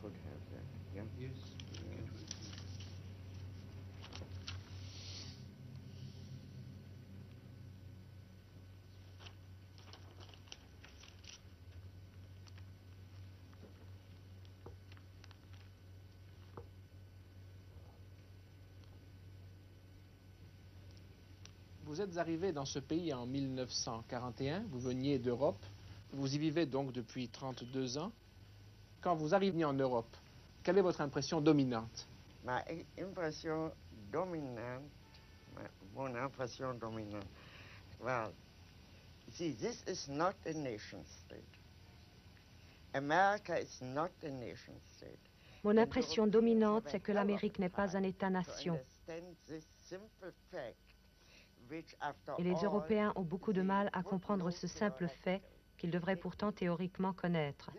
could have that. Yeah. Yes. Yeah. Vous êtes arrivé dans ce pays en 1941, vous veniez d'Europe, vous y vivez donc depuis 32 ans. Quand vous arrivez en Europe, quelle est votre impression dominante? Ma impression dominante, mon impression dominante. Well, see, this is not a nation state. America is not a nation state. Mon impression dominante, c'est que l'Amérique n'est pas un État-nation. Et les Européens ont beaucoup de mal à comprendre ce simple fait qu'ils devraient pourtant théoriquement connaître.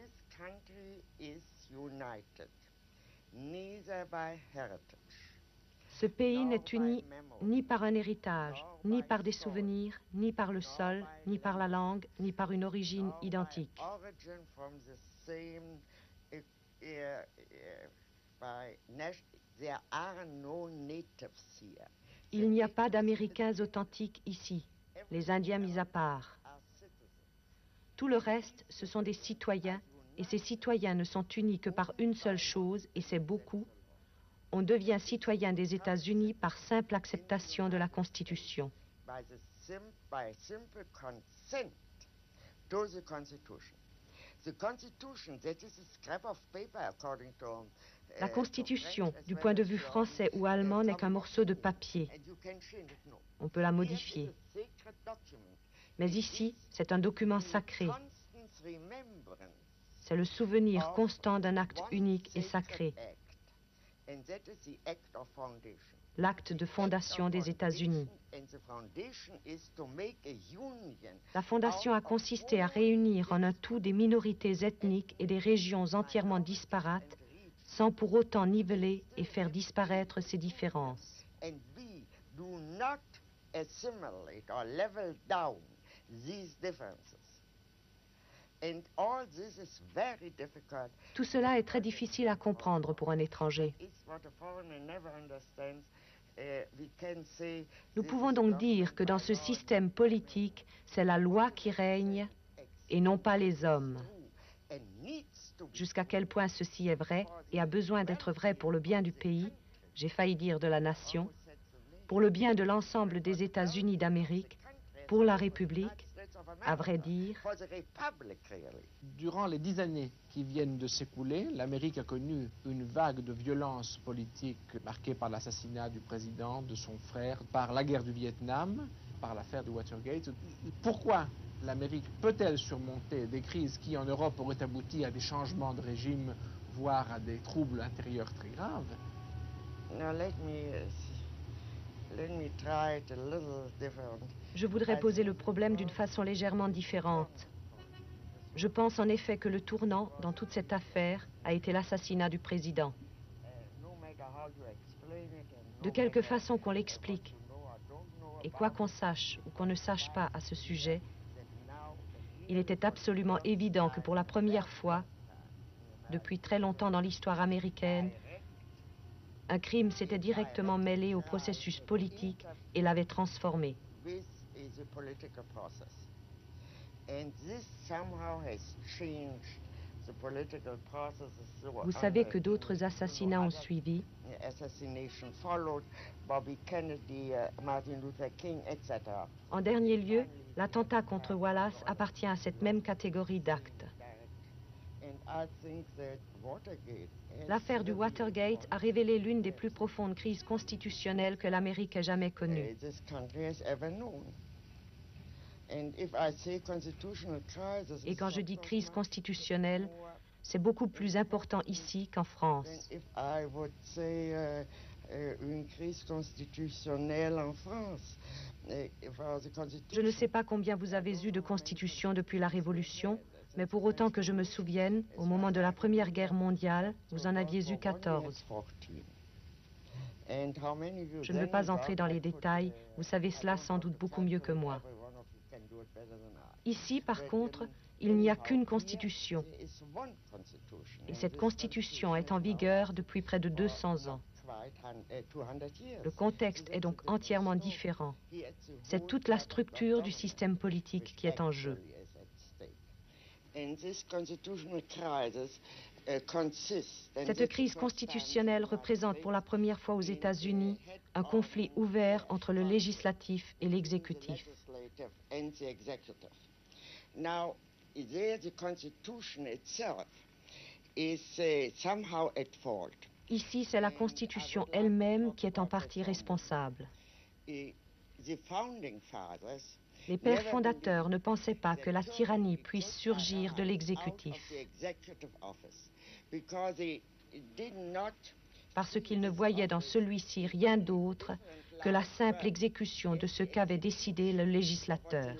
Ce pays n'est uni ni par un héritage, ni par des souvenirs, ni par le sol, ni par la langue, ni par une origine identique. Il n'y a pas d'Américains authentiques ici, les Indiens mis à part. Tout le reste, ce sont des citoyens, et ces citoyens ne sont unis que par une seule chose, et c'est beaucoup. On devient citoyen des États-Unis par simple acceptation de la Constitution. La Constitution, du point de vue français ou allemand, n'est qu'un morceau de papier. On peut la modifier. Mais ici, c'est un document sacré. C'est le souvenir constant d'un acte unique et sacré. L'acte de fondation des États-Unis. La fondation a consisté à réunir en un tout des minorités ethniques et des régions entièrement disparates, sans pour autant niveler et faire disparaître ces différences. Tout cela est très difficile à comprendre pour un étranger. Nous pouvons donc dire que dans ce système politique, c'est la loi qui règne et non pas les hommes. Jusqu'à quel point ceci est vrai et a besoin d'être vrai pour le bien du pays, j'ai failli dire de la nation, pour le bien de l'ensemble des États-Unis d'Amérique, pour la République, à vrai dire. Durant les 10 années qui viennent de s'écouler, l'Amérique a connu une vague de violence politique marquée par l'assassinat du président, de son frère, par la guerre du Vietnam, par l'affaire du Watergate. Pourquoi l'Amérique peut-elle surmonter des crises qui, en Europe, auraient abouti à des changements de régime, voire à des troubles intérieurs très graves? Je voudrais poser le problème d'une façon légèrement différente. Je pense en effet que le tournant dans toute cette affaire a été l'assassinat du président. De quelque façon qu'on l'explique, et quoi qu'on sache ou qu'on ne sache pas à ce sujet, il était absolument évident que pour la première fois, depuis très longtemps dans l'histoire américaine, un crime s'était directement mêlé au processus politique et l'avait transformé. Vous savez que d'autres assassinats ont suivi. En dernier lieu, l'attentat contre Wallace appartient à cette même catégorie d'actes. L'affaire du Watergate a révélé l'une des plus profondes crises constitutionnelles que l'Amérique ait jamais connues. Et quand je dis crise constitutionnelle, c'est beaucoup plus important ici qu'en France. Une crise constitutionnelle en France. Je ne sais pas combien vous avez eu de constitutions depuis la Révolution, mais pour autant que je me souvienne, au moment de la Première Guerre mondiale, vous en aviez eu 14. Je ne veux pas entrer dans les détails, vous savez cela sans doute beaucoup mieux que moi. Ici, par contre, Il n'y a qu'une constitution, et cette constitution est en vigueur depuis près de 200 ans. Le contexte est donc entièrement différent. C'est toute la structure du système politique qui est en jeu. Cette crise constitutionnelle représente pour la première fois aux États-Unis un conflit ouvert entre le législatif et l'exécutif. Ici, c'est la Constitution elle-même qui est en partie responsable. Les pères fondateurs ne pensaient pas que la tyrannie puisse surgir de l'exécutif, parce qu'ils ne voyaient dans celui-ci rien d'autre que la simple exécution de ce qu'avait décidé le législateur.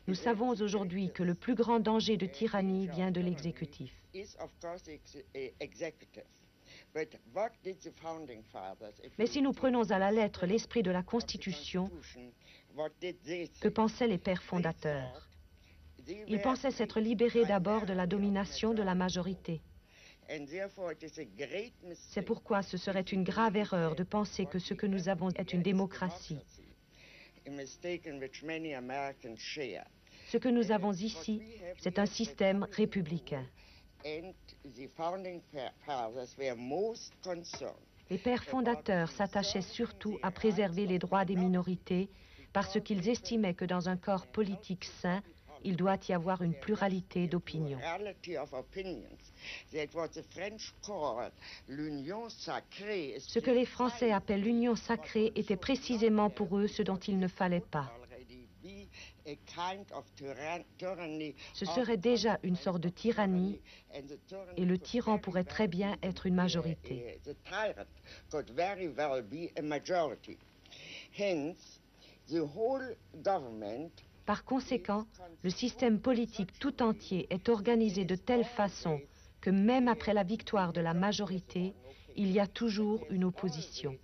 Nous savons aujourd'hui que le plus grand danger de tyrannie vient de l'exécutif. Mais si nous prenons à la lettre l'esprit de la Constitution, que pensaient les pères fondateurs? Ils pensaient s'être libérés d'abord de la domination de la majorité. C'est pourquoi ce serait une grave erreur de penser que ce que nous avons est une démocratie. Ce que nous avons ici, c'est un système républicain. Les pères fondateurs s'attachaient surtout à préserver les droits des minorités parce qu'ils estimaient que dans un corps politique sain, il doit y avoir une pluralité d'opinions. Ce que les Français appellent l'union sacrée était précisément pour eux ce dont il ne fallait pas. Ce serait déjà une sorte de tyrannie et le tyran pourrait très bien être une majorité. Par conséquent, le système politique tout entier est organisé de telle façon que même après la victoire de la majorité, il y a toujours une opposition.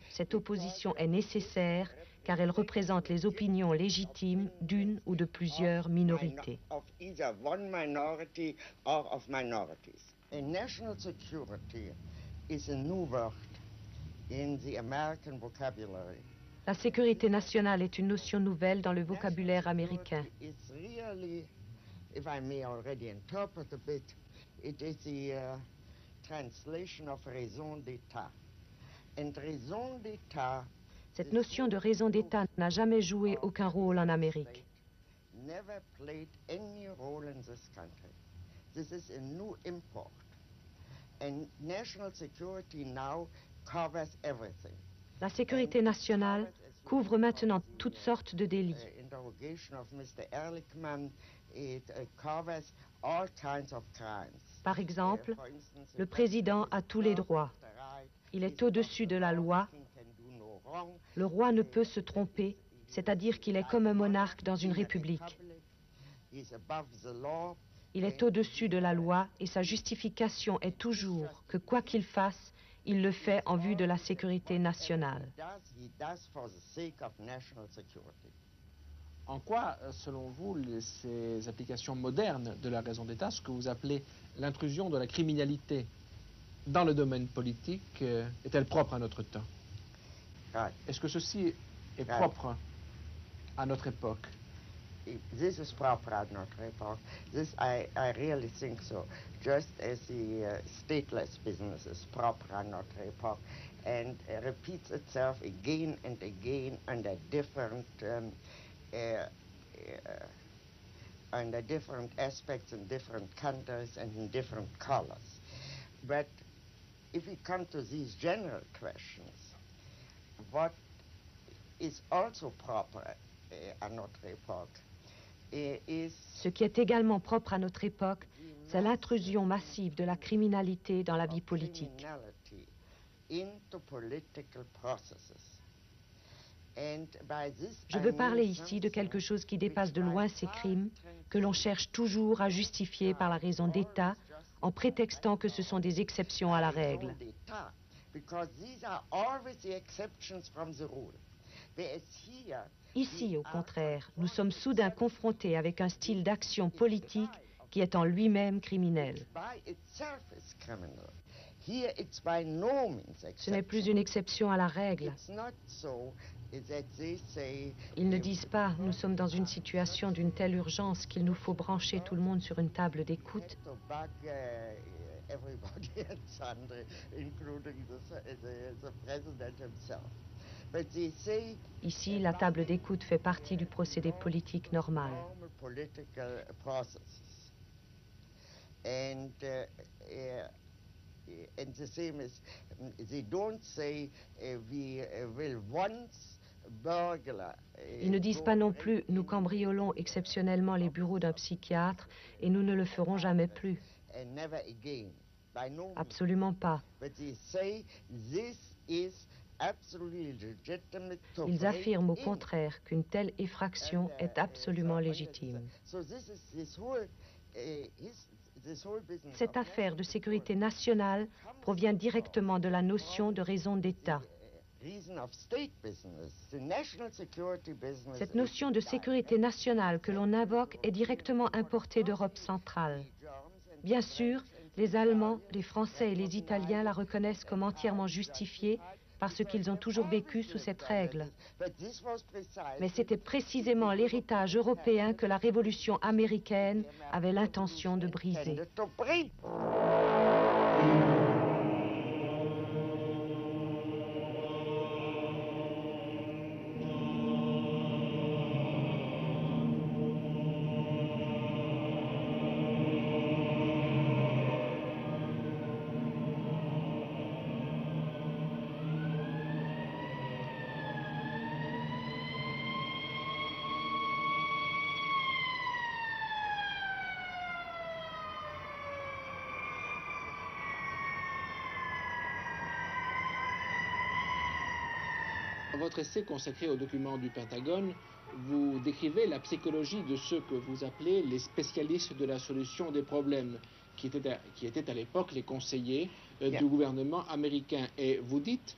Cette opposition est nécessaire car elle représente les opinions légitimes d'une ou de plusieurs minorités. National security is a new word in the American vocabulary. La sécurité nationale est une notion nouvelle dans le vocabulaire américain. It's really, if I may already interpret a bit, it is the translation of raison d'État. And raison d'État. Cette notion de raison d'État n'a jamais joué aucun rôle en Amérique. Never played any role in this country. This is a new import. And national security now covers everything. La sécurité nationale couvre maintenant toutes sortes de délits. Interrogation of Mr. Ehrlichman, it covers all kinds of crimes. Par exemple, le président a tous les droits. Il est au-dessus de la loi. Le roi ne peut se tromper, c'est-à-dire qu'il est comme un monarque dans une république. Il est au-dessus de la loi et sa justification est toujours que quoi qu'il fasse, il le fait en vue de la sécurité nationale. En quoi, selon vous, ces applications modernes de la raison d'État, ce que vous appelez l'intrusion de la criminalité dans le domaine politique, est-elle propre à notre temps? Est-ce que ceci est propre à notre époque? This is proper at notre époque. This, I really think so. Just as the stateless business is proper at notre époque and repeats itself again and again under different aspects in different countries and in different colors. But if we come to these general questions, what is also proper à notre époque is Ce qui est également propre à notre époque, c'est l'intrusion massive de la criminalité dans la vie politique. into political processes. Je veux parler ici de quelque chose qui dépasse de loin ces crimes, que l'on cherche toujours à justifier par la raison d'État, en prétextant que ce sont des exceptions à la règle. Ici, au contraire, nous sommes soudain confrontés avec un style d'action politique qui est en lui-même criminel. Ce n'est plus une exception à la règle. Ils ne disent pas « nous sommes dans une situation d'une telle urgence qu'il nous faut brancher tout le monde sur une table d'écoute ». Ici, la table d'écoute fait partie du procédé politique normal. Ils ne disent pas non plus « nous cambriolons exceptionnellement les bureaux d'un psychiatre et nous ne le ferons jamais plus ». Absolument pas. Ils affirment au contraire qu'une telle effraction est absolument légitime. Cette affaire de sécurité nationale provient directement de la notion de raison d'État. Cette notion de sécurité nationale que l'on invoque est directement importée d'Europe centrale. Bien sûr, les Allemands, les Français et les Italiens la reconnaissent comme entièrement justifiée parce qu'ils ont toujours vécu sous cette règle. Mais c'était précisément l'héritage européen que la révolution américaine avait l'intention de briser. Dans votre essai consacré aux documents du Pentagone, vous décrivez la psychologie de ceux que vous appelez les spécialistes de la solution des problèmes, qui étaient à l'époque les conseillers du gouvernement américain. Et vous dites,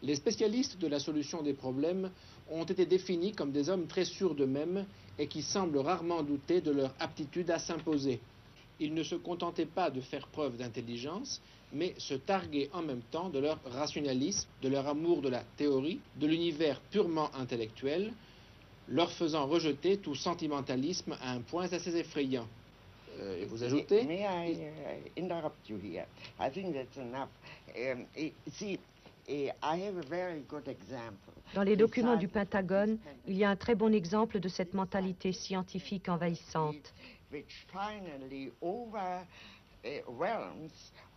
les spécialistes de la solution des problèmes ont été définis comme des hommes très sûrs d'eux-mêmes et qui semblent rarement douter de leur aptitude à s'imposer. Ils ne se contentaient pas de faire preuve d'intelligence, mais se targuaient en même temps de leur rationalisme, de leur amour de la théorie, de l'univers purement intellectuel, leur faisant rejeter tout sentimentalisme à un point assez effrayant. Et vous ajoutez... May I interrupt you here? I think that's enough. See, I have a very good example. Dans les documents du Pentagone, il y a un très bon exemple de cette mentalité scientifique envahissante. Which finally overwhelms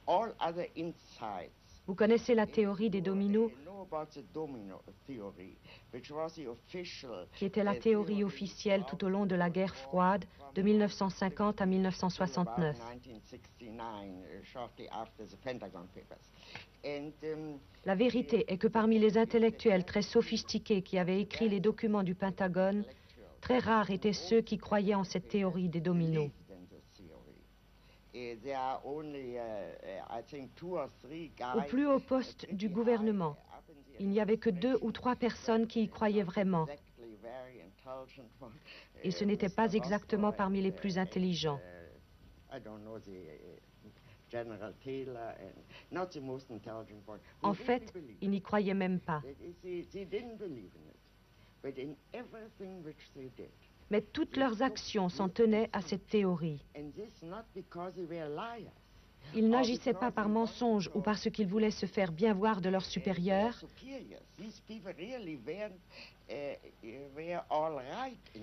all other insights. Vous connaissez la théorie des dominos, qui était la théorie officielle tout au long de la guerre froide de 1950 à 1969. La vérité est que parmi les intellectuels très sophistiqués qui avaient écrit les documents du Pentagone, très rares étaient ceux qui croyaient en cette théorie des dominos. Au plus haut poste du gouvernement, il n'y avait que 2 ou 3 personnes qui y croyaient vraiment. Et ce n'était pas exactement parmi les plus intelligents. En fait, ils n'y croyaient même pas. Mais toutes leurs actions s'en tenaient à cette théorie. Ils n'agissaient pas par mensonge ou parce qu'ils voulaient se faire bien voir de leurs supérieurs,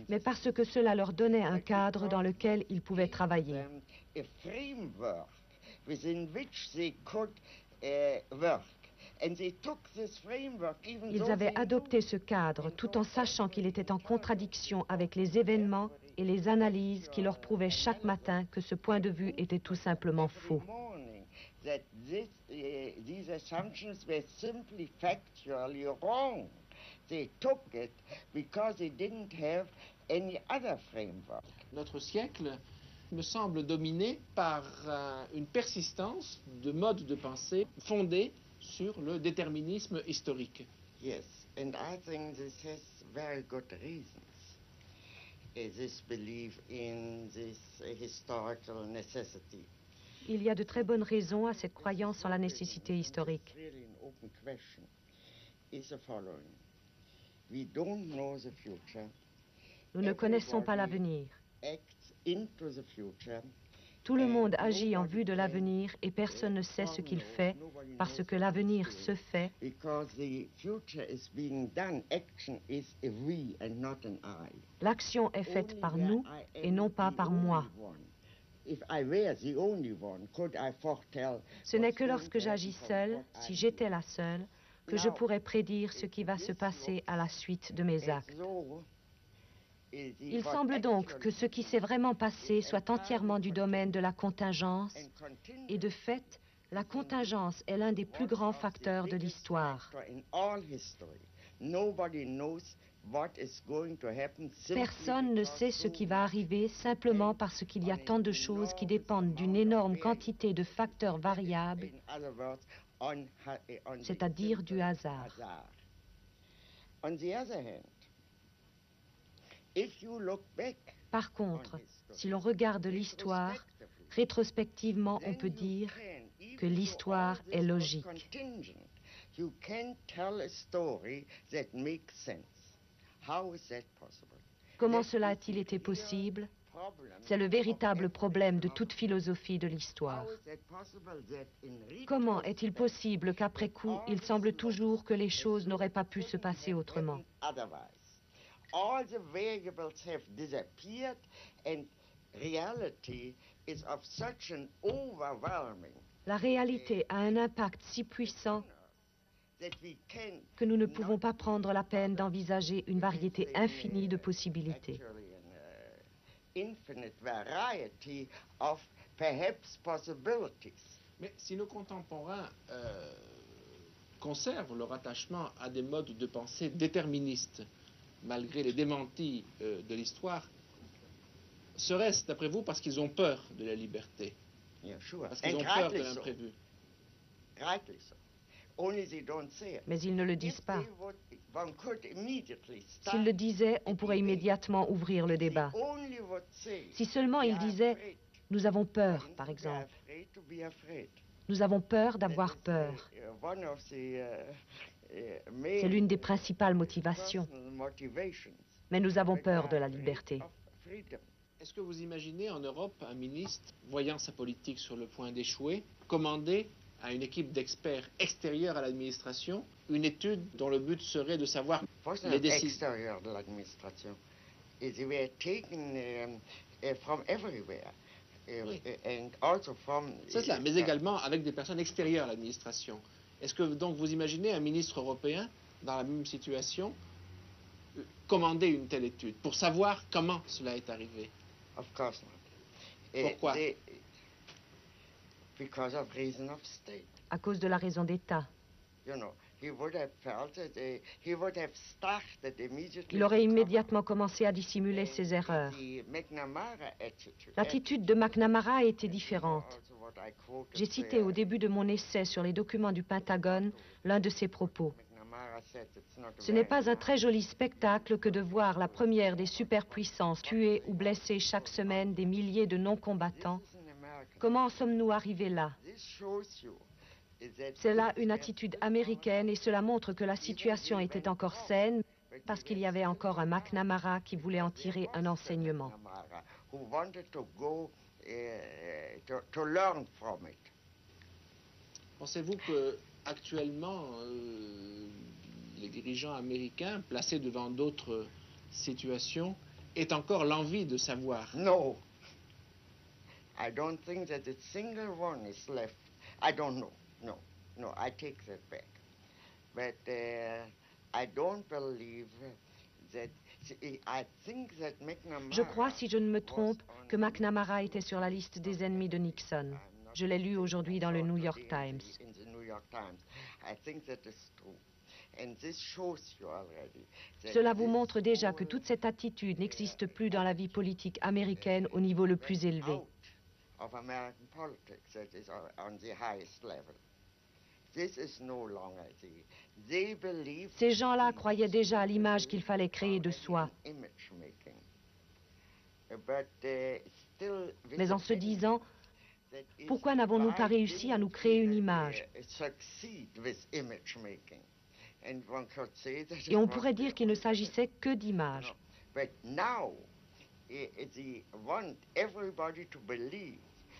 mais parce que cela leur donnait un cadre dans lequel ils pouvaient travailler. Ils avaient adopté ce cadre tout en sachant qu'il était en contradiction avec les événements et les analyses qui leur prouvaient chaque matin que ce point de vue était tout simplement faux. They took it because they didn't have any other framework. Notre siècle me semble dominé par une persistance de modes de pensée fondés sur le déterminisme historique. Yes, and I think this has very good reasons. This belief in this historical necessity. Il y a de très bonnes raisons à cette croyance en la nécessité historique. Really an open question is the following. We don't know the future. Nous ne connaissons pas l'avenir. Acts into the future. Tout le monde agit en vue de l'avenir et personne ne sait ce qu'il fait parce que l'avenir se fait. Because the future is being done, action is a we and not an I. L'action est faite par nous et non pas par moi. If I were the only one, could I foretell? Ce n'est que lorsque j'agis seule, si j'étais la seule, que je pourrais prédire ce qui va se passer à la suite de mes actes. Il semble donc que ce qui s'est vraiment passé soit entièrement du domaine de la contingence, et de fait, la contingence est l'un des plus grands facteurs de l'histoire. Personne ne sait ce qui va arriver simplement parce qu'il y a tant de choses qui dépendent d'une énorme quantité de facteurs variables, c'est-à-dire du hasard. Par contre, si l'on regarde l'histoire, rétrospectivement, on peut dire que l'histoire est logique. Comment cela a-t-il été possible? C'est le véritable problème de toute philosophie de l'histoire. Comment est-il possible qu'après coup, il semble toujours que les choses n'auraient pas pu se passer autrement? All the variables have disappeared and reality is of such an overwhelming. La réalité a un impact si puissant que nous ne pouvons pas prendre la peine d'envisager une variété infinie de possibilités. Infinite variety of perhaps possibilities. Mais si nos contemporains conservent leur attachement à des modes de pensée déterministes, malgré les démentis de l'histoire, serait-ce, d'après vous, parce qu'ils ont peur de la liberté? Yeah, sure. Parce qu'ils ont peur de l'imprévu? Rightly so. Only they don't say it. Mais ils ne le disent pas. One could immediately start. S'ils le disaient, on pourrait immédiatement ouvrir le débat. Only would say, Si seulement ils disaient « Nous avons peur », par exemple. Nous avons peur d'avoir peur. C'est l'une des principales motivations. Mais nous avons peur de la liberté. Est-ce que vous imaginez en Europe un ministre, voyant sa politique sur le point d'échouer, commander à une équipe d'experts extérieurs à l'administration une étude dont le but serait de savoir les décisions extérieurs de l'administration? They were taken from everywhere. Oui. And also from, c'est cela, mais également avec des personnes extérieures à l'administration. Est-ce que donc vous imaginez un ministre européen dans la même situation commander une telle étude pour savoir comment cela est arrivé? Of course not. Pourquoi? Because of reason of state. À cause de la raison d'État. You know, he would have felt that he would have started immediately. Il aurait immédiatement commencé à dissimuler ses erreurs. L'attitude de McNamara était différente. J'ai cité au début de mon essai sur les documents du Pentagone l'un de ses propos. Ce n'est pas un très joli spectacle que de voir la première des superpuissances tuer ou blesser chaque semaine des milliers de non-combattants. Comment en sommes-nous arrivés là? C'est là une attitude américaine et cela montre que la situation était encore saine parce qu'il y avait encore un McNamara qui voulait en tirer un enseignement. Pensez-vous que actuellement les dirigeants américains placés devant d'autres situations aient encore l'envie de savoir? No. I don't think that a single one is left. I don't know. No, I take that back. But I don't believe that. I think that McNamara. Je crois, si je ne me trompe, que McNamara était sur la liste des ennemis de Nixon. Je l'ai lu aujourd'hui dans le New York Times. Cela vous montre déjà que toute cette attitude n'existe plus dans la vie politique américaine au niveau le plus élevé. Ces gens-là croyaient déjà à l'image qu'il fallait créer de soi. Mais en se disant, pourquoi n'avons-nous pas réussi à nous créer une image? Et on pourrait dire qu'il ne s'agissait que d'images.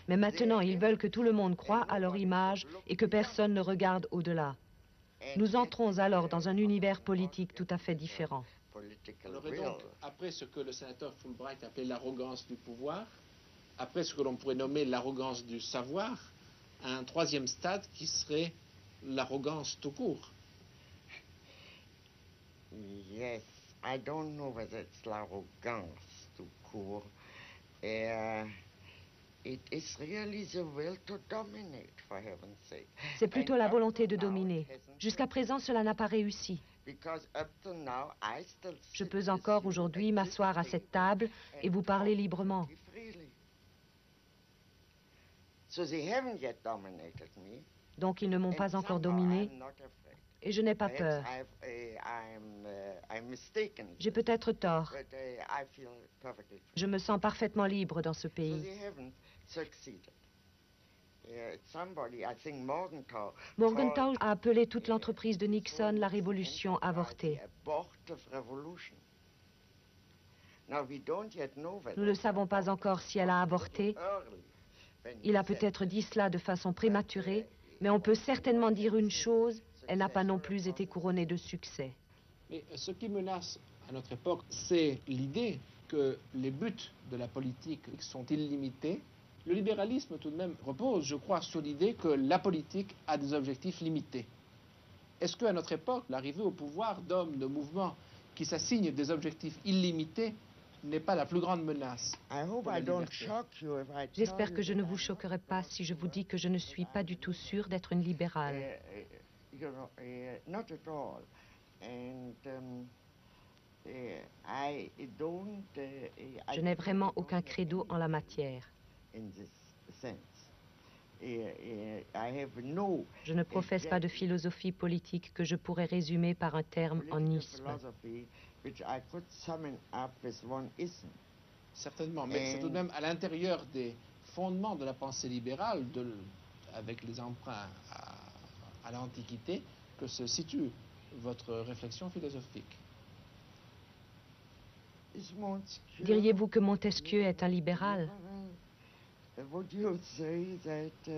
Mais maintenant, ils veulent que tout le monde croie à leur image et que personne ne regarde au-delà. Nous entrons alors dans un univers politique tout à fait différent. On aurait donc, après ce que le sénateur Fulbright appelait l'arrogance du pouvoir, après ce que l'on pourrait nommer l'arrogance du savoir, un troisième stade qui serait l'arrogance tout court. Yes, I don't know whether it's l'arrogance tout court. It is really the will to dominate, for heaven's sake. C'est plutôt la volonté de dominer. Jusqu'à présent, cela n'a pas réussi. Je peux encore aujourd'hui m'asseoir à cette table et vous parler librement. Donc ils ne m'ont pas encore dominé et je n'ai pas peur. J'ai peut-être tort. Je me sens parfaitement libre dans ce pays. Morgenthau a appelé toute l'entreprise de Nixon la révolution avortée. Nous ne savons pas encore si elle a avorté. Il a peut-être dit cela de façon prématurée, mais on peut certainement dire une chose, elle n'a pas non plus été couronnée de succès. Mais ce qui menace à notre époque, c'est l'idée que les buts de la politique sont illimités. Le libéralisme, tout de même, repose, je crois, sur l'idée que la politique a des objectifs limités. Est-ce qu'à notre époque, l'arrivée au pouvoir d'hommes, de mouvements qui s'assignent des objectifs illimités n'est pas la plus grande menace pour la liberté? J'espère que je ne vous choquerai pas si je vous dis que je ne suis pas du tout sûre d'être une libérale. Je n'ai vraiment aucun credo en la matière. Je ne professe pas de philosophie politique que je pourrais résumer par un terme en isme. Certainement, mais c'est tout de même à l'intérieur des fondements de la pensée libérale, avec les emprunts à l'Antiquité, que se situe votre réflexion philosophique. Diriez-vous que Montesquieu est un libéral? Would you say that,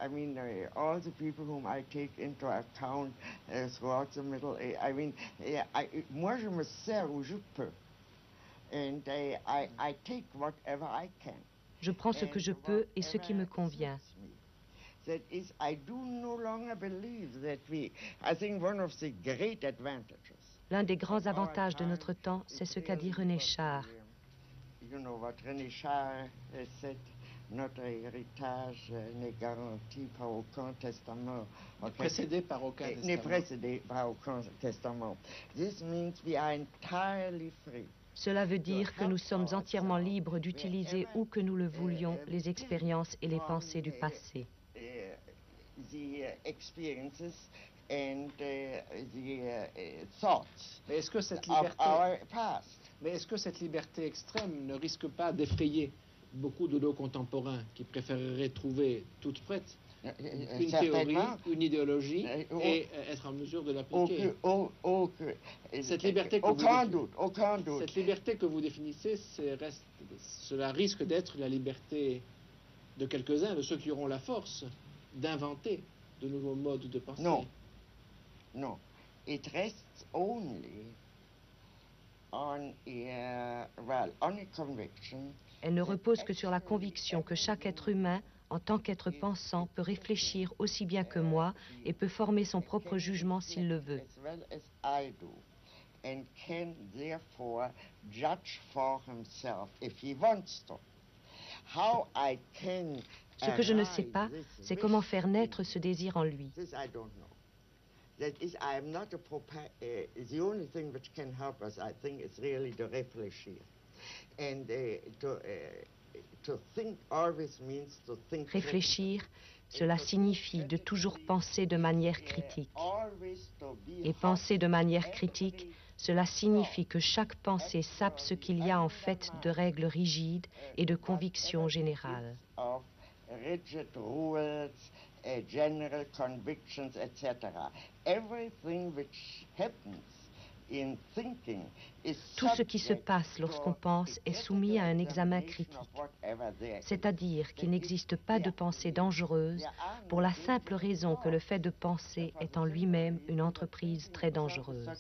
I mean, all the people whom I take into account throughout the Middle Age, I mean, moi je me sers où je peux, and I take whatever I can. Je prends ce que je peux et ce qui me convient. That is, I do no longer believe that I think one of the great advantages. L'un des grands avantages de notre temps, c'est ce qu'a dit René Char. You know what René Char said, notre héritage n'est garanti par aucun testament. Précédé par aucun testament. N'est précédé par aucun testament. This means we are entirely free. Cela veut dire que nous sommes entièrement libres d'utiliser où que nous le voulions les expériences et les pensées du passé. The experiences and the thoughts Mais est-ce que cette of liberté, our past. mais est-ce que cette liberté extrême ne risque pas d'effrayer beaucoup de nos contemporains qui préféreraient trouver toute prête une théorie, une idéologie et être en mesure de l'appliquer? Cette liberté que cette liberté que vous définissez, cela risque d'être la liberté de quelques-uns, de ceux qui auront la force d'inventer de nouveaux modes de pensée. Non, non. It rests only on a conviction. Elle ne repose que sur la conviction que chaque être humain, en tant qu'être pensant, peut réfléchir aussi bien que moi et peut former son propre jugement s'il le veut. As well as I do, and can therefore judge for himself if he wants to. How I can Ce que je ne sais pas, c'est comment faire naître ce désir en lui. That is, I am not the only thing which can help us, I think, is really to réfléchir. And to think always means to think. Réfléchir, cela signifie de toujours penser de manière critique. Et penser de manière critique, cela signifie que chaque pensée sape ce qu'il y a en fait de règles rigides et de convictions générales. Rigid rules, general convictions, etc. Everything which happens in thinking is Tout ce qui se passe lorsqu'on pense est soumis à un examen critique, c'est-à-dire qu'il n'existe pas de pensée dangereuse pour la simple raison que le fait de penser est en lui-même une entreprise très dangereuse.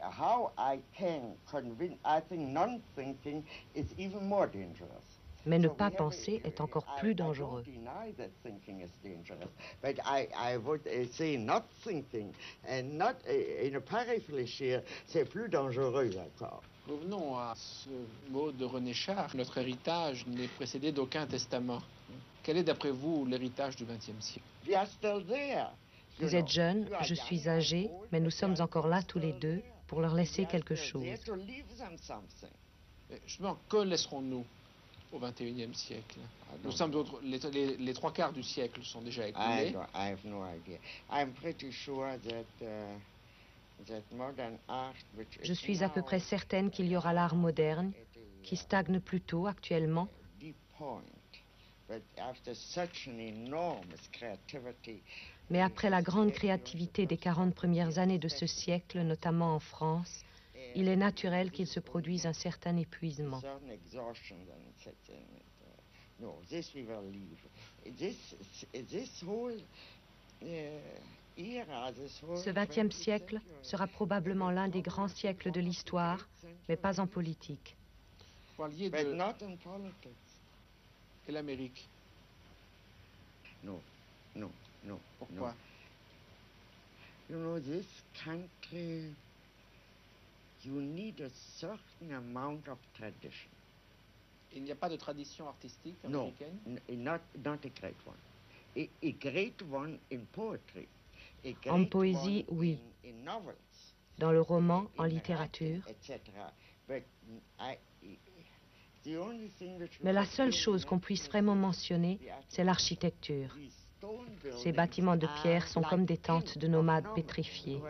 How I can convince, I think non-thinking is even more dangerous. Mais ne pas penser est encore plus dangereux. I don't deny that thinking is dangerous, but I would say not thinking and not et ne pas réfléchir, c'est plus dangereux encore. Revenons à ce mot de René Char. Notre héritage n'est précédé d'aucun testament. Quel est d'après vous l'héritage du XXe siècle? We are still there. Vous êtes jeune, je suis âgé, mais nous sommes encore là tous les deux pour leur laisser quelque chose. Justement, que laisserons-nous au XXIe siècle? Nous sommes les trois quarts du siècle sont déjà écoulés. I have no idea. I'm pretty sure that modern art, which Je suis à peu près certaine qu'il y aura l'art moderne, qui stagne plutôt actuellement. Mais après la grande créativité des 40 premières années de ce siècle, notamment en France, il est naturel qu'il se produise un certain épuisement. Ce XXe siècle sera probablement l'un des grands siècles de l'histoire, mais pas en politique. Vous parliez de... Et l'Amérique? Non. Pourquoi? You know, this country, you need a certain amount of tradition. Il n'y a pas de tradition artistique américaine? No, not a great one. A great one in poetry. En poésie, oui. In novels. Dans le roman, en littérature. Mais la seule chose qu'on puisse vraiment mentionner, c'est l'architecture. Ces bâtiments de pierre sont comme des tentes de nomades pétrifiés.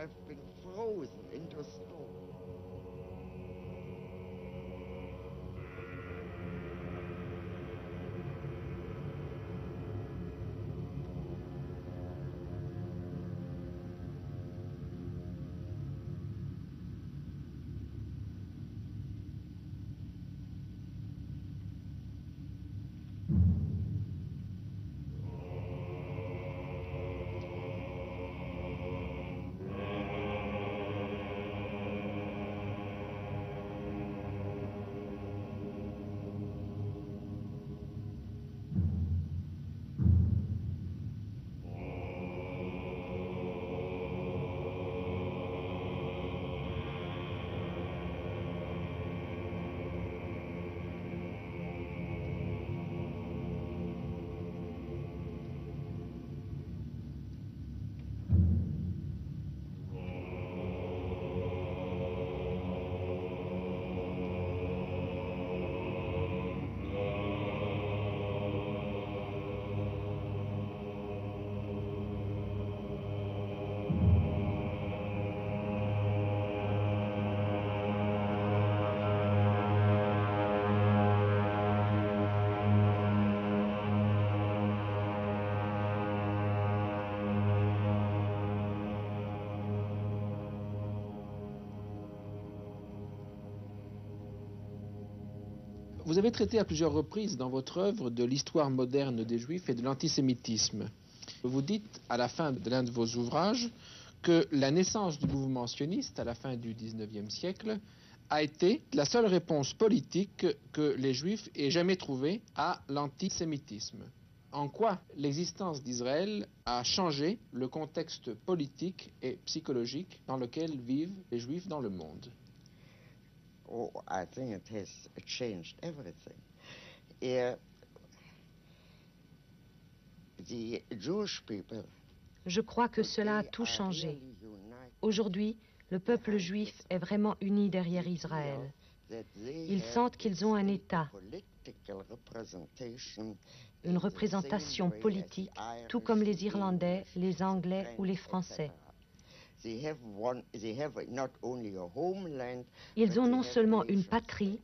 Vous avez traité à plusieurs reprises dans votre œuvre de l'histoire moderne des Juifs et de l'antisémitisme. Vous dites à la fin de l'un de vos ouvrages que la naissance du mouvement sioniste à la fin du XIXe siècle a été la seule réponse politique que les Juifs aient jamais trouvée à l'antisémitisme. En quoi l'existence d'Israël a changé le contexte politique et psychologique dans lequel vivent les Juifs dans le monde? Oh, I think it has changed everything. Je crois que cela a tout changé. Aujourd'hui, le peuple juif est vraiment uni derrière Israël. Ils sentent qu'ils ont un État, une représentation politique, tout comme les Irlandais, les Anglais ou les Français. Ils ont non seulement une patrie,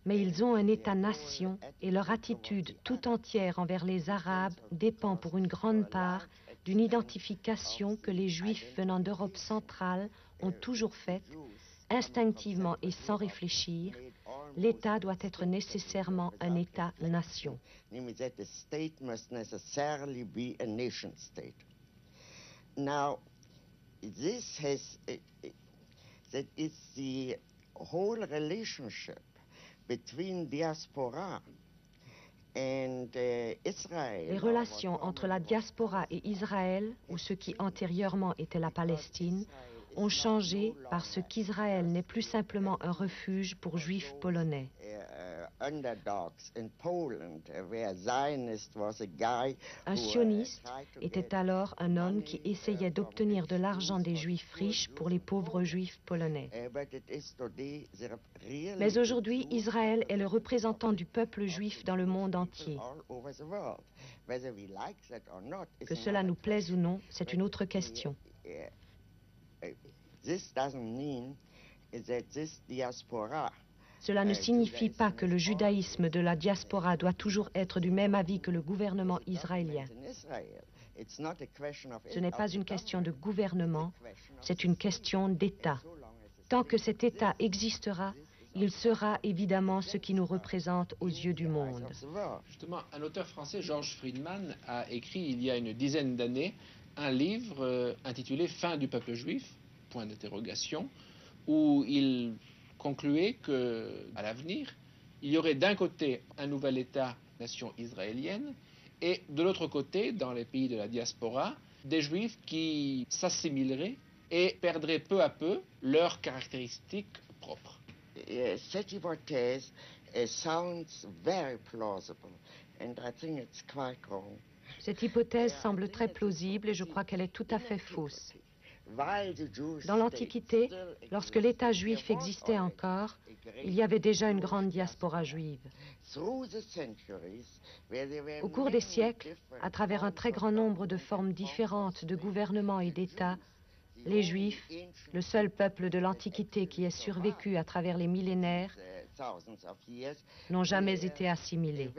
mais ils ont un État-nation et leur attitude tout entière envers les Arabes dépend pour une grande part d'une identification que les Juifs venant d'Europe centrale ont toujours faite, instinctivement et sans réfléchir. L'État doit être nécessairement un État-nation. Now, this has that is the whole relationship between diaspora and Israel. Les relations entre la diaspora et Israël, ou ce qui antérieurement était la Palestine, ont changé parce qu'Israël n'est plus simplement un refuge pour Juifs polonais. Un sioniste était alors un homme qui essayait d'obtenir de l'argent des Juifs riches pour les pauvres Juifs polonais. Mais aujourd'hui, Israël est le représentant du peuple juif dans le monde entier. Que cela nous plaise ou non, c'est une autre question. Cela ne signifie pas que le judaïsme de la diaspora doit toujours être du même avis que le gouvernement israélien. Ce n'est pas une question de gouvernement, c'est une question d'État. Tant que cet État existera, il sera évidemment ce qui nous représente aux yeux du monde. Justement, un auteur français, Georges Friedman, a écrit il y a une dizaine d'années un livre intitulé « Fin du peuple juif », point d'interrogation, où il concluait qu'à l'avenir, il y aurait d'un côté un nouvel État-nation israélienne et de l'autre côté, dans les pays de la diaspora, des Juifs qui s'assimileraient et perdraient peu à peu leurs caractéristiques propres. Cette hypothèse sounds very plausible, and I think it's quite wrong. Cette hypothèse semble très plausible et je crois qu'elle est tout à fait fausse. Dans l'Antiquité, lorsque l'État juif existait encore, il y avait déjà une grande diaspora juive. Au cours des siècles, à travers un très grand nombre de formes différentes de gouvernement et d'État, les Juifs, le seul peuple de l'Antiquité qui ait survécu à travers les millénaires, n'ont jamais été assimilés.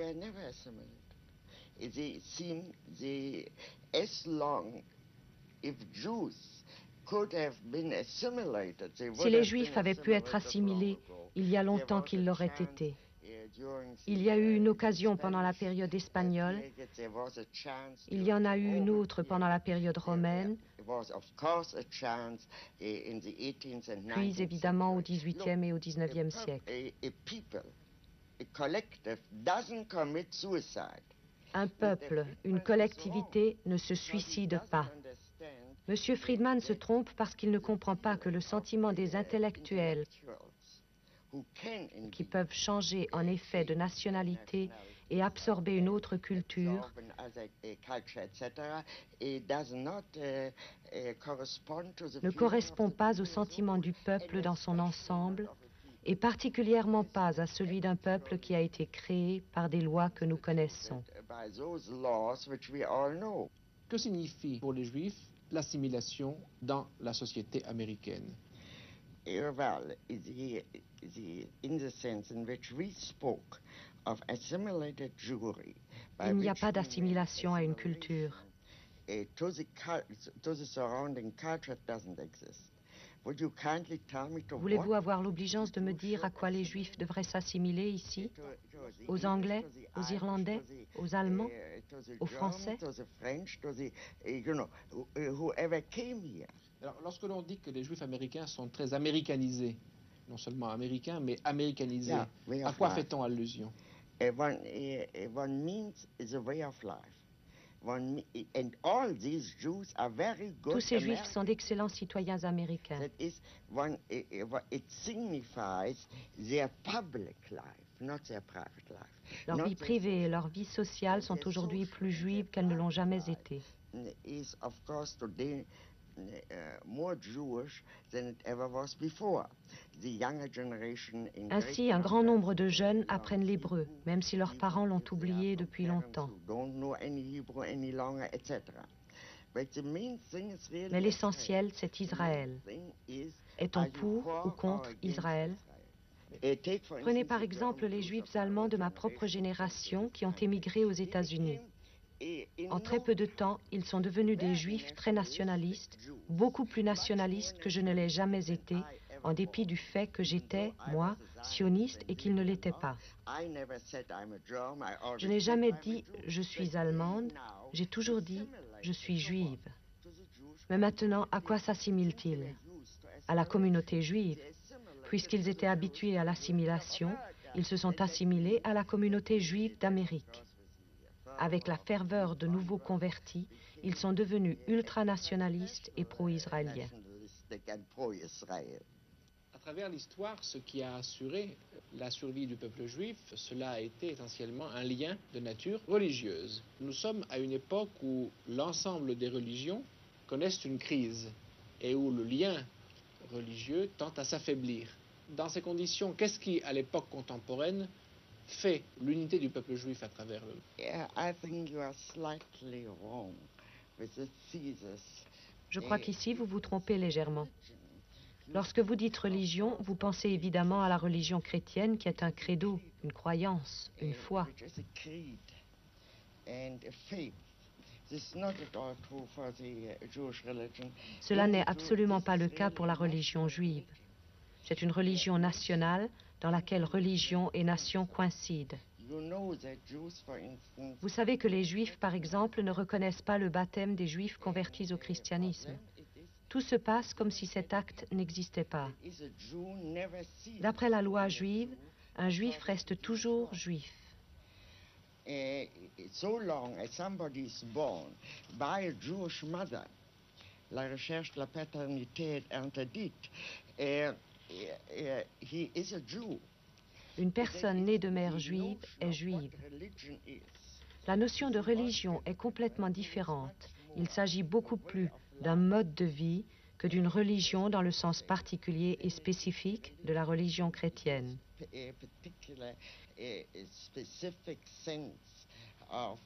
Si les Juifs avaient pu être assimilés, il y a longtemps qu'ils l'auraient été. Il y a eu une occasion pendant la période espagnole, il y en a eu une autre pendant la période romaine, puis évidemment au XVIIIe et au XIXe siècle. Un peuple, une collectivité ne se suicide pas. Monsieur Friedman se trompe parce qu'il ne comprend pas que le sentiment des intellectuels qui peuvent changer en effet de nationalité et absorber une autre culture ne correspond pas au sentiment du peuple dans son ensemble et particulièrement pas à celui d'un peuple qui a été créé par des lois que nous connaissons. Que signifie pour les Juifs l'assimilation dans la société américaine? In the sense in which we spoke of assimilated Jewry, il n'y a pas d'assimilation à une culture. To the surrounding culture doesn't exist. Would you kindly tell me to Voulez-vous avoir l'obligeance de me dire à quoi les Juifs devraient s'assimiler ici? Aux Anglais, aux Irlandais, aux Allemands, aux Français? Alors, lorsque l'on dit que les Juifs américains sont très américanisés, non seulement américains, mais américanisés, à quoi fait-on allusion? One means is a way of life. And all these Jews are very good. Tous ces Juifs sont d'excellents citoyens américains. It signifies their public life. Leur vie privée et leur vie sociale sont aujourd'hui plus juives qu'elles ne l'ont jamais été. Ainsi, un grand nombre de jeunes apprennent l'hébreu, même si leurs parents l'ont oublié depuis longtemps. Mais l'essentiel, c'est Israël. Est-on pour ou contre Israël? Prenez par exemple les Juifs allemands de ma propre génération qui ont émigré aux États-Unis. En très peu de temps, ils sont devenus des Juifs très nationalistes, beaucoup plus nationalistes que je ne l'ai jamais été, en dépit du fait que j'étais, moi, sioniste et qu'ils ne l'étaient pas. Je n'ai jamais dit « je suis allemande », j'ai toujours dit « je suis juive ». Mais maintenant, à quoi s'assimilent-ils? À la communauté juive. Puisqu'ils étaient habitués à l'assimilation, ils se sont assimilés à la communauté juive d'Amérique. Avec la ferveur de nouveaux convertis, ils sont devenus ultranationalistes et pro-israéliens. À travers l'histoire, ce qui a assuré la survie du peuple juif, cela a été essentiellement un lien de nature religieuse. Nous sommes à une époque où l'ensemble des religions connaissent une crise et où le lien religieux tend à s'affaiblir. Dans ces conditions, qu'est-ce qui, à l'époque contemporaine, fait l'unité du peuple juif à travers le monde? Je crois qu'ici, vous vous trompez légèrement. Lorsque vous dites religion, vous pensez évidemment à la religion chrétienne qui est un credo, une croyance, une foi. Cela n'est absolument pas le cas pour la religion juive. C'est une religion nationale dans laquelle religion et nation coïncident. Vous savez que les Juifs, par exemple, ne reconnaissent pas le baptême des Juifs convertis au christianisme. Tout se passe comme si cet acte n'existait pas. D'après la loi juive, un Juif reste toujours juif. So long as somebody is born by a Jewish mother, la recherche de la paternité interdite, he is a Jew. Une personne née de mère juive est juive. La notion de religion est complètement différente. Il s'agit beaucoup plus d'un mode de vie que d'une religion dans le sens particulier et spécifique de la religion chrétienne. Of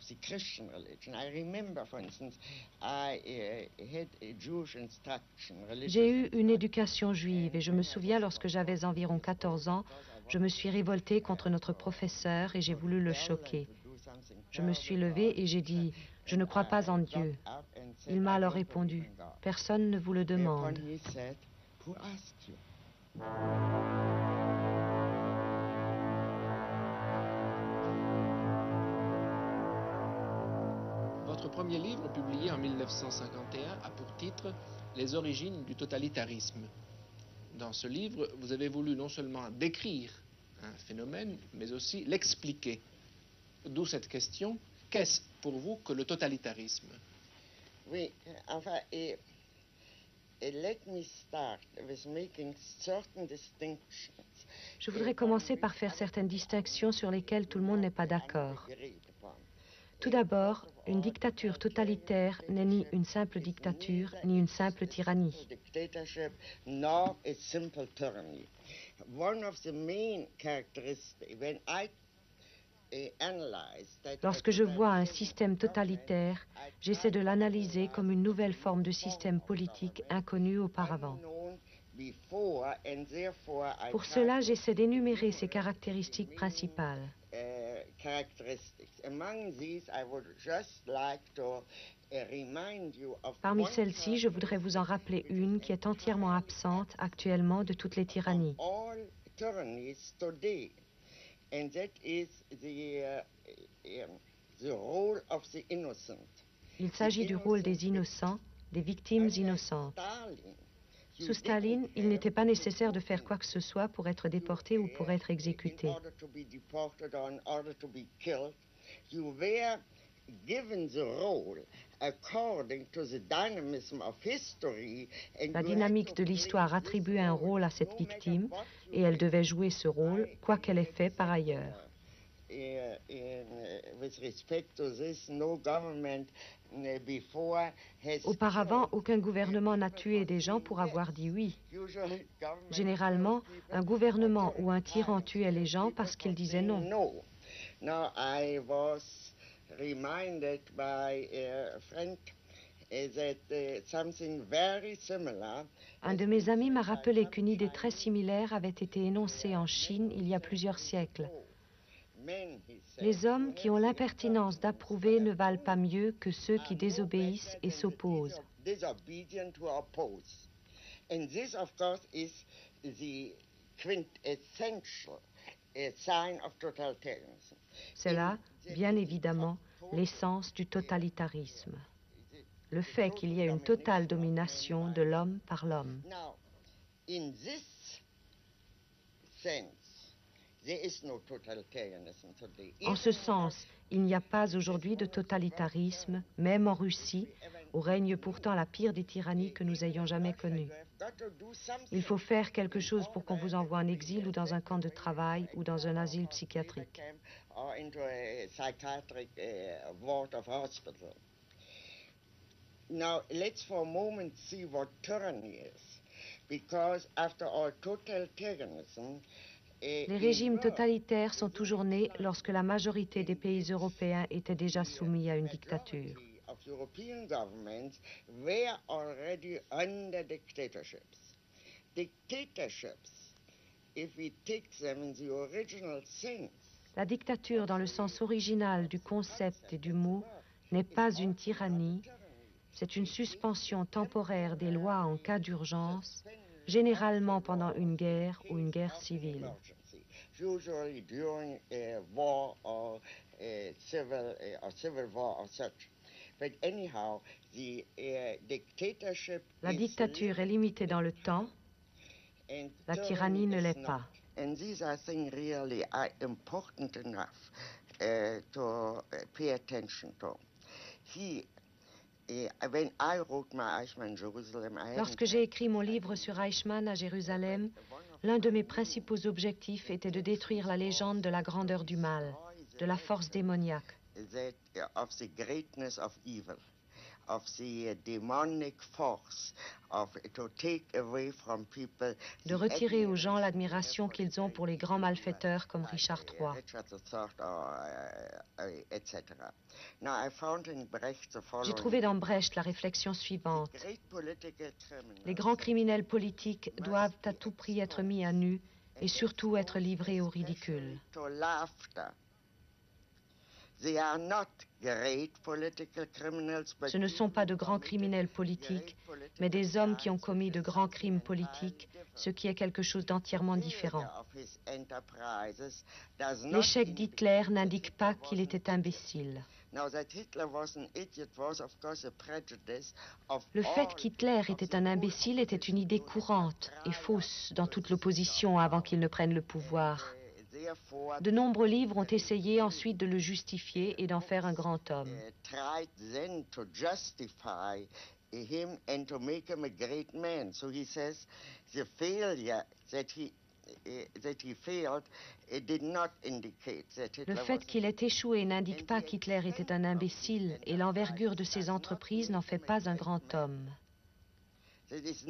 the Christian religion. I remember, for instance, I had a Jewish instruction. J'ai eu une éducation juive et je me souviens lorsque j'avais environ 14 ans, je me suis révoltée contre notre professeur et j'ai voulu le choquer. Je me suis levée et j'ai dit « Je ne crois pas en Dieu ». Il m'a alors répondu « Personne ne vous le demande ». Votre premier livre, publié en 1951, a pour titre « Les origines du totalitarisme ». Dans ce livre, vous avez voulu non seulement décrire un phénomène, mais aussi l'expliquer. D'où cette question, qu'est-ce pour vous que le totalitarisme? Oui, enfin, let me start with making certain distinctions. Je voudrais commencer par faire certaines distinctions sur lesquelles tout le monde n'est pas d'accord. Tout d'abord, une dictature totalitaire n'est ni une simple dictature, ni une simple tyrannie. Lorsque je vois un système totalitaire, j'essaie de l'analyser comme une nouvelle forme de système politique inconnu auparavant. Pour cela, j'essaie d'énumérer ses caractéristiques principales. Parmi celles-ci, je voudrais vous en rappeler une qui est entièrement absente actuellement de toutes les tyrannies. Il s'agit du rôle des innocents, des victimes innocentes. Sous Staline, il n'était pas nécessaire de faire quoi que ce soit pour être déporté ou pour être exécuté. La dynamique de l'histoire attribuait un rôle à cette victime et elle devait jouer ce rôle, quoi qu'elle ait fait par ailleurs. Auparavant, aucun gouvernement n'a tué des gens pour avoir dit oui. Généralement, un gouvernement ou un tyran tuait les gens parce qu'ils disaient non. Un de mes amis m'a rappelé qu'une idée très similaire avait été énoncée en Chine il y a plusieurs siècles. Les hommes qui ont l'impertinence d'approuver ne valent pas mieux que ceux qui désobéissent et s'opposent. C'est là, bien évidemment, l'essence du totalitarisme. Le fait qu'il y ait une totale domination de l'homme par l'homme. En ce sens, il n'y a pas aujourd'hui de totalitarisme, même en Russie, où règne pourtant la pire des tyrannies que nous ayons jamais connues. Il faut faire quelque chose pour qu'on vous envoie en exil ou dans un camp de travail ou dans un asile psychiatrique. Now, let's for a moment see what tyranny is. Because after all, totalitarianism. Les régimes totalitaires sont toujours nés lorsque la majorité des pays européens étaient déjà soumis à une dictature. La dictature, dans le sens original du concept et du mot, n'est pas une tyrannie, c'est une suspension temporaire des lois en cas d'urgence, généralement pendant une guerre ou une guerre civile. La dictature est limitée dans le temps, la tyrannie ne l'est pas. And these, I think, really are important enough to pay attention to. Lorsque j'ai écrit mon livre sur Eichmann à Jérusalem, l'un de mes principaux objectifs était de détruire la légende de la grandeur du mal, de la force démoniaque. De retirer aux gens l'admiration qu'ils ont pour les grands malfaiteurs comme Richard III. J'ai trouvé dans Brecht la réflexion suivante. Les grands criminels politiques doivent à tout prix être mis à nu et surtout être livrés au ridicule. Ce ne sont pas de grands criminels politiques, mais des hommes qui ont commis de grands crimes politiques, ce qui est quelque chose d'entièrement différent. L'échec d'Hitler n'indique pas qu'il était imbécile. Le fait qu'Hitler était un imbécile était une idée courante et fausse dans toute l'opposition avant qu'il ne prenne le pouvoir. De nombreux livres ont essayé ensuite de le justifier et d'en faire un grand homme. Le fait qu'il ait échoué n'indique pas qu'Hitler était un imbécile et l'envergure de ses entreprises n'en fait pas un grand homme. Ce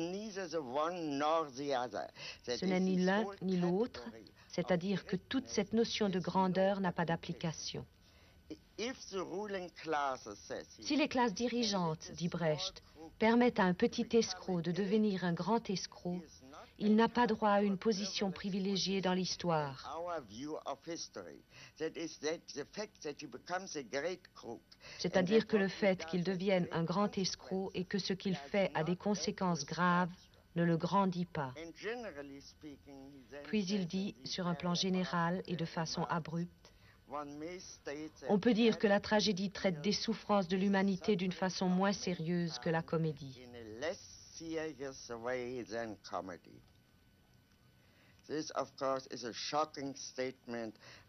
n'est ni l'un ni l'autre, c'est-à-dire que toute cette notion de grandeur n'a pas d'application. Si les classes dirigeantes, dit Brecht, permettent à un petit escroc de devenir un grand escroc, il n'a pas droit à une position privilégiée dans l'histoire. C'est-à-dire que le fait qu'il devienne un grand escroc et que ce qu'il fait a des conséquences graves ne le grandit pas. Puis il dit, sur un plan général et de façon abrupte, on peut dire que la tragédie traite des souffrances de l'humanité d'une façon moins sérieuse que la comédie.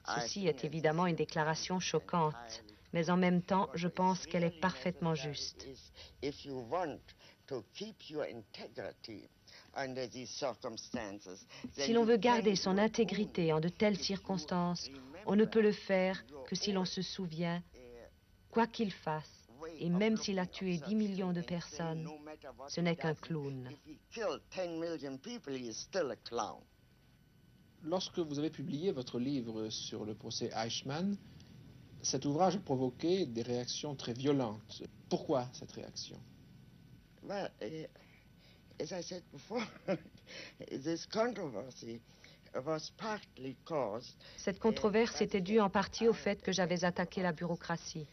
Ceci est évidemment une déclaration choquante, Mais en même temps, je pense qu'elle est parfaitement juste. Si l'on veut garder son intégrité en de telles circonstances, on ne peut le faire que si l'on se souvient, quoi qu'il fasse, et même s'il a tué 10 millions de personnes, ce n'est qu'un clown. Lorsque vous avez publié votre livre sur le procès Eichmann, cet ouvrage a provoqué des réactions très violentes. Pourquoi cette réaction? Well, as I said before, this controversy was partly caused. Cette controverse était due en partie au fait que j'avais attaqué la bureaucratie.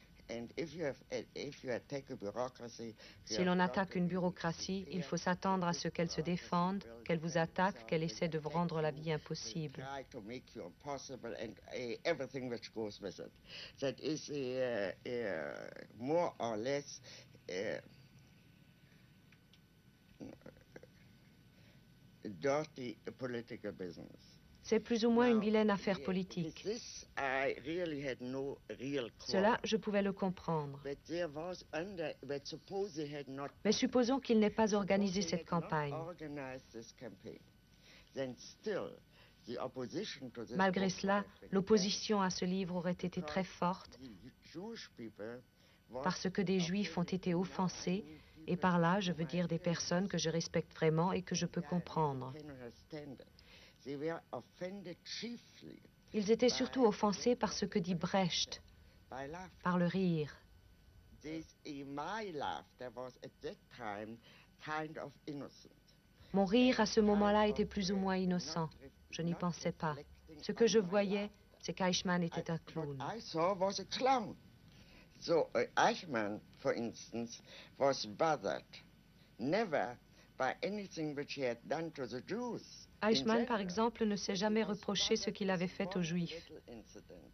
Si l'on attaque une bureaucratie, il faut s'attendre à ce qu'elle se défende, qu'elle vous attaque, qu'elle essaie de vous rendre la vie impossible. More or less dirty political business. C'est plus ou moins une vilaine affaire politique. Cela, je pouvais le comprendre. Mais supposons qu'il n'ait pas organisé cette campagne. Malgré cela, l'opposition à ce livre aurait été très forte parce que des Juifs ont été offensés, et par là, je veux dire des personnes que je respecte vraiment et que je peux comprendre. Ils étaient surtout offensés par ce que dit Brecht, par le rire. Mon rire à ce moment-là était plus ou moins innocent. Je n'y pensais pas. Ce que je voyais, c'est qu'Eichmann était un clown. So Eichmann, for instance, was bothered never by anything which he had done to the Jews. Eichmann, par exemple, ne s'est jamais reproché ce qu'il avait fait aux Juifs.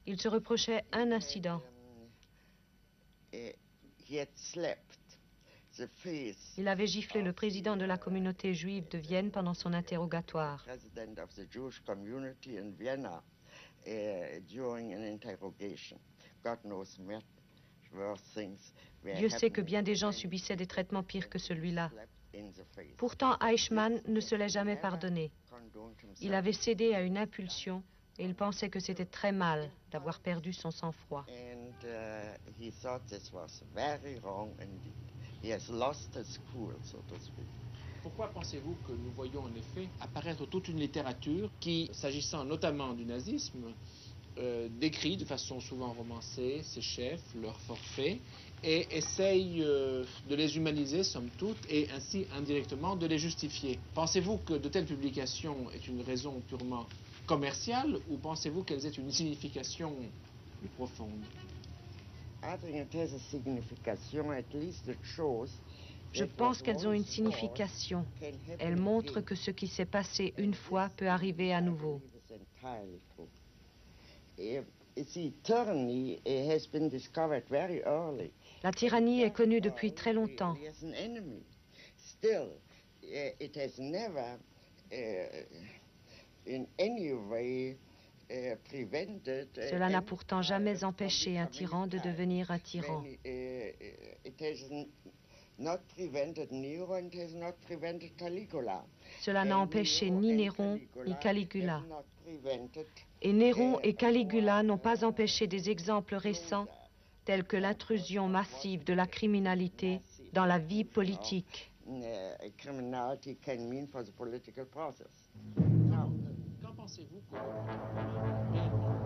Il se reprochait un incident. Il avait giflé le président de la communauté juive de Vienne pendant son interrogatoire. Dieu sait que bien des gens subissaient des traitements pires que celui-là. Pourtant, Eichmann ne se l'est jamais pardonné. Il avait cédé à une impulsion et il pensait que c'était très mal d'avoir perdu son sang-froid. Pourquoi pensez-vous que nous voyons en effet apparaître toute une littérature qui, s'agissant notamment du nazisme, décrit de façon souvent romancée ses chefs, leurs forfaits, et essaye de les humaniser, somme toute, et ainsi indirectement de les justifier. Pensez-vous que de telles publications aient une raison purement commerciale, ou pensez-vous qu'elles aient une signification plus profonde? Je pense qu'elles ont une signification. Elles montrent que ce qui s'est passé une fois peut arriver à nouveau. La tyrannie est connue depuis très longtemps. Cela n'a pourtant jamais empêché un tyran de devenir un tyran. Cela n'a empêché ni Néron ni Caligula. Et Néron et Caligula n'ont pas empêché des exemples récents tels que l'intrusion massive de la criminalité dans la vie politique. Quand pensez-vous que réellement